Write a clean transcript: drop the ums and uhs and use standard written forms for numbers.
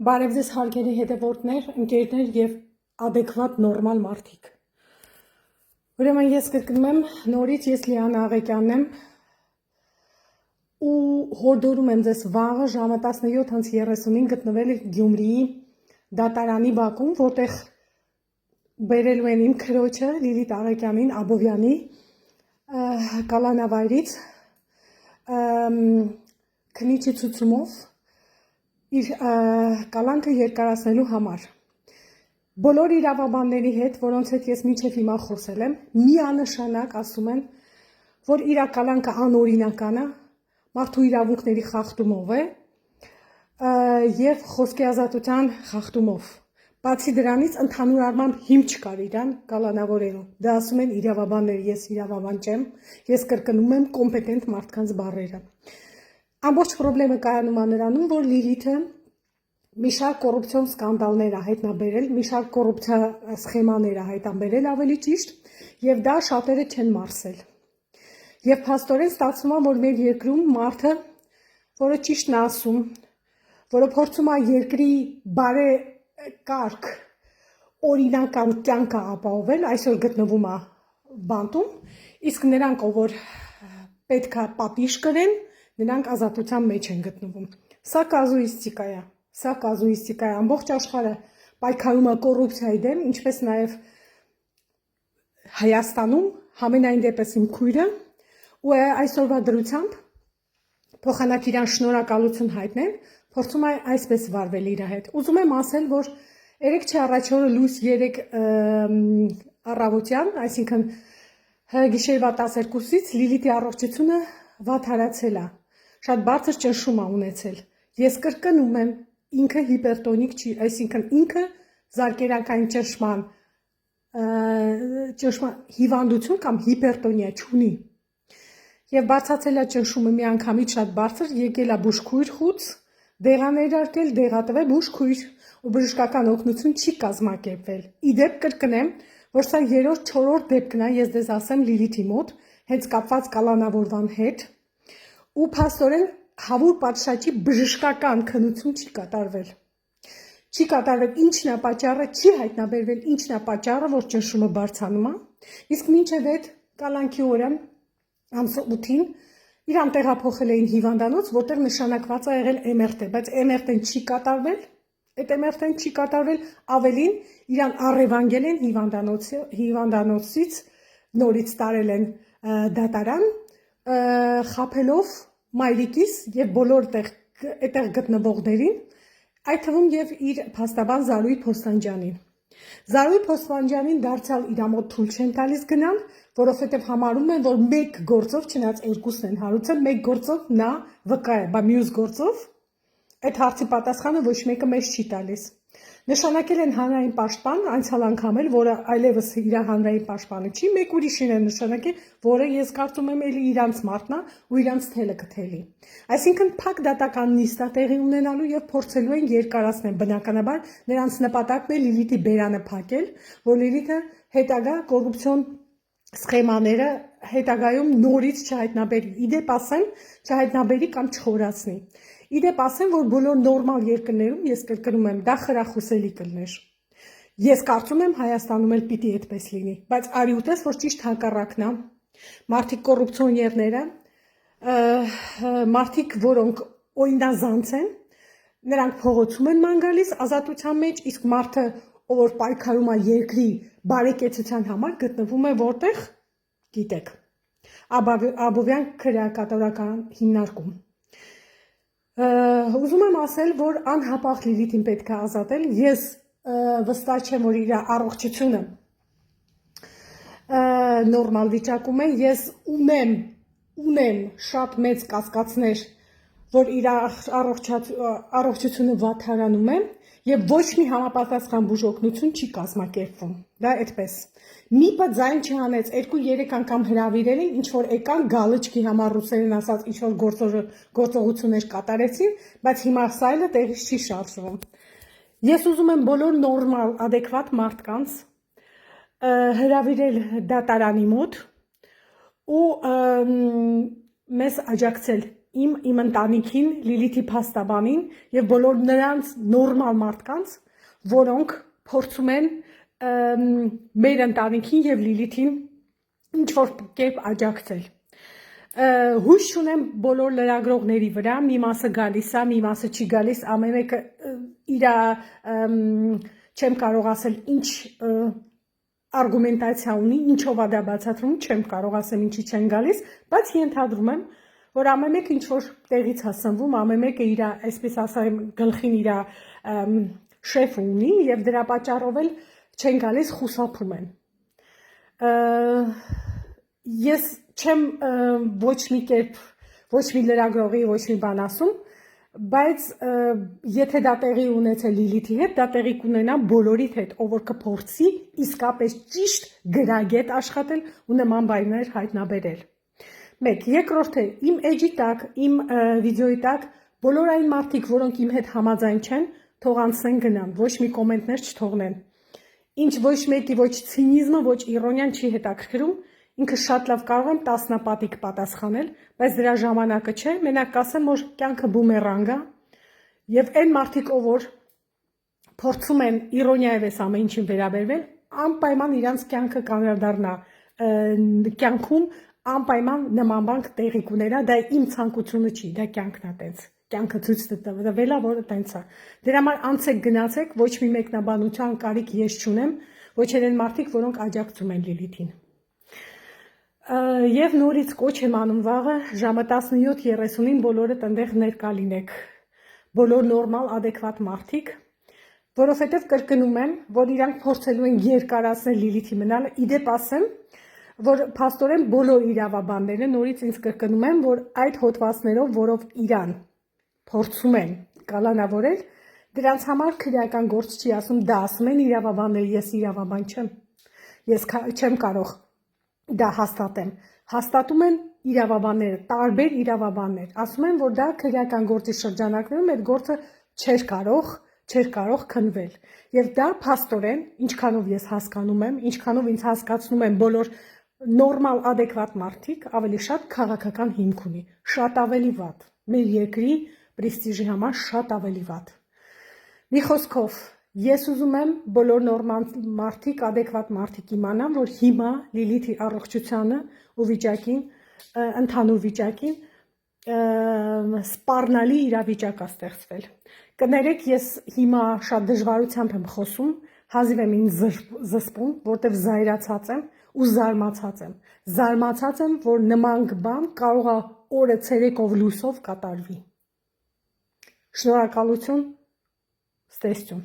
Բարև ձեզ հարգելի հետևորդներ, ընկերներ եւ adekvat նորմալ մարդիկ։ Ուրեմն ես կրկնում եմ, նորից ես Լիանա Աղեկյանն եմ ու հորդորում եմ ձեզ վաղը ժամը 17:35 գտնվել Գյումրիի դատարանի բակում, որտեղ բերելու են իմ քրոջը Լիլիթ Աղեկյանին Աբովյանի կալանավայրից քննիչի ցուցումով իր կալանքը երկարացնելու համար։ Բոլոր իրավաբանների հետ, որոնց հետ ես մինչև հիմա խոսել եմ, միանշանակ ասում են, որ իր կալանքը անօրինական է, մարդու իրավունքների խախտումով է եւ խոսքի ազատության խախտումով։ Բացի դրանից ընդհանուր առմամբ հիմք չկար իրան կալանավորելու։ Դա ասում են իրավաբանները, ես իրավաբան չեմ, ես կրկնում եմ կոմպետենտ մարդկանց բառերը։ Ամբողջ խնդրը կայանում է նրանում, որ Լիլիթը մի շարք կոռուպցիոն սկանդալներ է հայտնաբերել, մի շարք կոռուպցիա սխեմաներ է հայտնաբերել ավելի ճիշտ, եւ դա շատերը չեն մարսել։ Եվ փաստորեն ստացվում է, որ մեր երկրում մարդը, որը ճիշտն է ասում, որը փորձում է երկրի բարեկարգ օրինական կյանքը ապահովել, այսօր գտնվում է բանտում, իսկ նրանք, որ պետք է պատիժ կրեն, նրանք ազատության մեջ են գտնվում։ Սա կազուիստիկա է, ամբողջ աշխարհը պայքարում է կոռուպցիայի դեմ, ինչպես նաև Հայաստանում, համենայն դեպս իմ քույրը, ու այսօրվա դրությամբ փոխանակ իրան շնորհակալություն հայտնել, փորձում է այսպես վարվել իր հետ։ Ուզում եմ ասել, որ 3 չէ առաջ օրը լույս 3 առավոտյան, այսինքն գիշերվա 12-ից Լիլիթի առողջությունը վատթարացել է, շատ բարձր ճնշում է ունեցել։ Ես կրկնում եմ, ինքը հիպերտոնիկ չի, այսինքն ինքը զարկերակային ճնշման հիվանդություն կամ հիպերտոնիա չունի։ Եվ բարձրացել է ճնշումը միանգամից շատ բարձր, եկել է բուժքույր խուց, դեղ ներարկել, դեղատվել բուժքույր ու բժշկական օգնություն չի կազմակերպվել։ Իդեպ կրկնեմ, որ սա 3-4 դեպքն է, ես դες ասեմ Լիլիթի մոտ, հենց կապված կալանավորման հետ, ու փաստորեն հավուր պատշաճի բժշկական քննություն չի կատարվել։ Չի կատարվել, ինչն է պատճառը, չի հայտնաբերվել, ինչն է պատճառը, որ ճնշումը բարձրանում է։ Իսկ մինչև այդ կալանքի օրը ամսի 8-ին իրան տեղափոխել էին հիվանդանոց, որտեղ նշանակված է եղել MRT, բայց MRT-ն չի կատարվել, այդ MRT-ն չի կատարվել, ավելին իրան առևանգել են հիվանդանոցից նորից տարել են դատարան, խաբելով մայրիկիս եւ բոլոր այդտեղ գտնվողներին, այդ թվում եւ իր փաստաբան Զարուհի Փոստանջյանին։ Զարուհի Փոստանջյանին դարձյալ իր մոտ թույլ չեն տալիս գնալ, որովհետեւ համարում են, որ մեկ գործով, չնայած երկուսն են հարուցել, մեկ գործով նա վկա է, բայց մյուս գործով այդ հարցի պատասխանը ոչ մեկը մեզ չի տալիս։ Նշանակել են հանրային պաշտպան, անցյալ անգամ էլ, որը այլևս իր հանրային պաշտպանը չի, մեկ ուրիշին են նշանակել, որը ես կարծում եմ էլի իրանց մարդն է ու իրանց թելը կթելի։ Այսինքն փակ դատական նիստ է տեղի ունենալու եւ փորձելու են երկարացնել, բնականաբար նրանց նպատակն է Լիլիթի բերանը փակել, որ Լիլիթը հետագա կոռուպցիոն սխեմաները հետագայում նորից չհայտնաբերի, իդեպ ասեմ, չհայտնաբերի կամ չխորացնի։ Իդեպ ասեմ, որ բոլոր նորմալ երկրներում, ես կրկնում եմ, դա խրախուսելի կլներ։ Ես կարծում եմ Հայաստանում էլ պիտի այդպես լինի, բայց արի ուտես, որ ճիշտ հակառակն է։ Մարդիկ կոռուպցիոներները, մարդիկ, որոնք օրինազանց են, նրանք փողոցում են ման գալիս ազատության մեջ, իսկ մարդը, ով պայքարում է երկրի բարեկեցության համար, գտնվում է որտեղ, գիտեք, Աբովյան քրեակատարական հիմնարկում։ Ուզում եմ ասել, որ անհապաղ Լիլիթին պետք է ազատել, ես վստահ չեմ, որ իր առողջությունը նորմալ վիճակում է, ես ունեմ շատ մեծ կասկածներ, որ իր առողջությունը վատթարանում է եւ ոչ մի համապատասխան բուժօգնություն չի կազմակերպվում, դա այդպես։ Միպը ձայն չհանեց, 2-3 անգամ հրավիրել են, ինչ որ եկան գալչքի համար ռուսերեն ասած ինչ որ գործողություններ կատարեցին, բայց հիմա սայլը տեղից չի շարժվում։ Ես ուզում եմ բոլոր նորմալ, adekvat մարդկանց հրավիրել դատարանի մոտ ու մեզ աջակցել իմ ընտանիքին, Լիլիթի փաստաբանին եւ բոլոր նրանց նորմալ մարդկանց, որոնք փորձում են մեր ընտանիքին եւ Լիլիթին ինչ որ կերպ աջակցել։ Հույս չունեմ բոլոր լրագրողների վրա, մի մասը գալիս է, մի մասը չի գալիս, ամեն մեկը իր չեմ կարող ասել ինչ արգումենտացիա ունի, ինչով է դա բացատրում, չեմ կարող ասեմ ինչի չեն գալիս, բայց ենթադրում եմ, որ ամեն մեկը ինչ որ տեղից է սնվում, ամեն մեկը իր, այսպես ասեմ, գլխին իր շեֆը ունի եւ դրա պատճառով էլ չեն գալիս, խուսափում են։ Ես չեմ ոչ մի կերպ, ոչ մի լրագրողի, ոչ մի բան ասում, բայց եթե դա տեղի ունեցել Լիլիթի հետ, դա տեղի կունենա բոլորիդ հետ, ով որ կփորձի իսկապես ճիշտ գրագետ աշխատել ու նման բայներ հայտնաբերել։ Մեկ, երկրորդը, իմ էջի տակ, իմ վիդեոյի տակ բոլոր այն մարդիկ, որոնք իմ հետ համաձայն չեն, թող անցնեն գնան, ոչ մի կոմենտներ չթողնեն։ Ինչ ոչ մեկի ոչ ցինիզմը, ոչ իրոնիան չի հետաքրքրում, ինքը շատ լավ կարող եմ տասնապատիկ պատասխանել, բայց դրա ժամանակը չէ, մենակ կասեմ, որ կյանքը բումերանգ է, եւ այն մարդիկ, ով որ փորձում են իրոնիայով էս ամեն ինչին վերաբերվել, անպայման իրանց կյանքը կանրադառնա կյանքում անպայման նման բան տեղի կունենա, դա իմ ցանկությունը չի, դա կյանքն է տենց, կյանքը ցույց տվելա, որ տենց է։ Դրա համար անցեք գնացեք, ոչ մի մեկնաբանության կարիք ես չունեմ, ոչ են մարդիկ, որոնք աջակցում են Լիլիթին։ Եվ նորից կոչ եմ անում վաղը ժամը 17:30-ին բոլորը տնտեղ ներկա լինեք, բոլոր նորմալ ադեկվատ մարդիկ, որովհետև կրկնում եմ, որ իրանք փորձելու են երկարացնել Լիլիթի մնալը, իդեպ ասեմ, որ փաստորեն բոլոր իրավաբանները նորից ինձ կրկնում են, որ այդ հոդվածներով, որով իրան փորձում են կալանավորել, դրանց համար քրեական գործ չի ասում, դա ասում են իրավաբանները, ես իրավաբան չեմ, ես չեմ կարող դա հաստատեմ, հաստատում են իրավաբանները, տարբեր իրավաբաններ, ասում են, որ դա քրեական գործի շրջանակներում այդ գործը չէր կարող քննվել, եւ դա փաստորեն, ինչքանով ես հասկանում եմ, ինչքանով ինձ հասկացնում են բոլոր նորմալ ադեկվատ մարդիկ, ավելի շատ քաղաքական հիմք ունի, շատ ավելի վատ, մեր երկրի պրեստիժի համար շատ ավելի վատ։ Մի խոսքով, ես ուզում եմ բոլոր նորմալ մարդիկ, ադեկվատ մարդիկ իմանան, որ հիմա Լիլիթի առողջությանը ու վիճակին, ընդհանուր վիճակին սպառնալի իրավիճակ է ստեղծվել։ Կներեք, ես հիմա շատ դժվարությամբ եմ խոսում, հազիվ եմ ինձ զսպում, որտեվ զայրացած եմ ու զարմացած եմ, որ նման բան կարող է օրը ցերեկով լույսով կատարվի։ Շնորհակալություն, ստեսություն։